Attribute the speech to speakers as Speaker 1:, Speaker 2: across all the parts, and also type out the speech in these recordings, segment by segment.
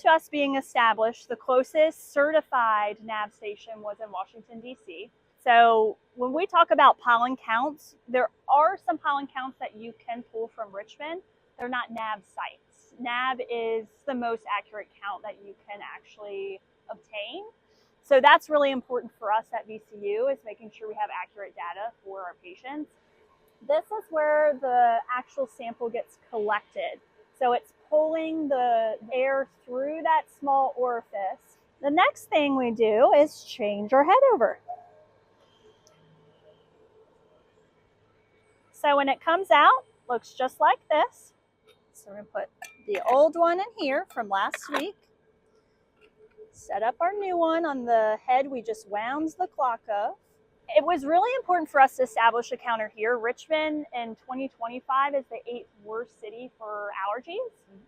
Speaker 1: to us being established, the closest certified NAB station was in Washington, D.C. So when we talk about pollen counts, there are some pollen counts that you can pull from Richmond. They're not NAB sites. NAB is the most accurate count that you can actually obtain. So that's really important for us at VCU, is making sure we have accurate data for our patients. This is where the actual sample gets collected. So it's pulling the air through that small orifice. The next thing we do is change our head over. So when it comes out, looks just like this. So we're going to put the old one in here from last week. Set up our new one on the head we just wound the clock of. It was really important for us to establish a counter here. Richmond in 2025 is the 8th worst city for allergies.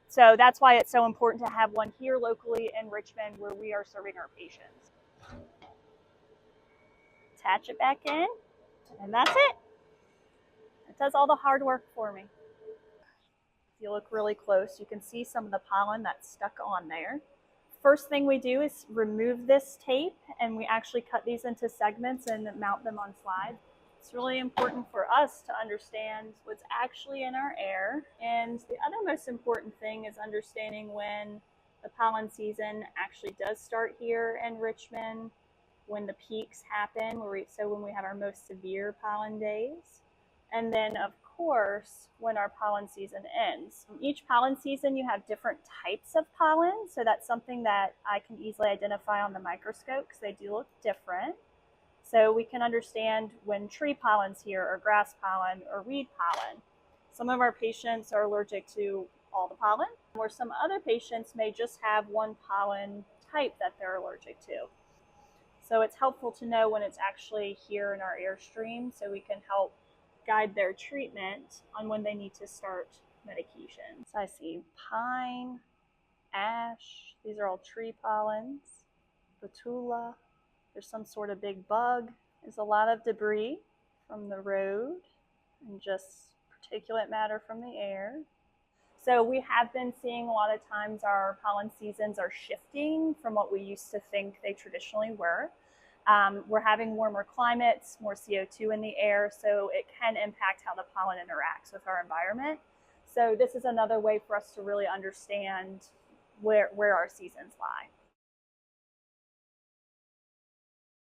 Speaker 1: So that's why it's so important to have one here locally in Richmond where we are serving our patients. Attach it back in, and that's it. It does all the hard work for me. If you look really close, you can see some of the pollen that's stuck on there. First thing we do is remove this tape, and we actually cut these into segments and mount them on slides. It's really important for us to understand what's actually in our air. And the other most important thing is understanding when the pollen season actually does start here in Richmond, when the peaks happen, so when we have our most severe pollen days. And then, of course, when our pollen season ends. Each pollen season, you have different types of pollen, so that's something that I can easily identify on the microscope because they do look different. So we can understand when tree pollen's here, or grass pollen, or weed pollen. Some of our patients are allergic to all the pollen, or some other patients may just have one pollen type that they're allergic to. So it's helpful to know when it's actually here in our airstream so we can help guide their treatment on when they need to start medications. So I see pine, ash, these are all tree pollens, betula, there's some sort of big bug. There's a lot of debris from the road and just particulate matter from the air. So we have been seeing a lot of times our pollen seasons are shifting from what we used to think they traditionally were. We're having warmer climates, more CO2 in the air, so it can impact how the pollen interacts with our environment. So this is another way for us to really understand where our seasons lie.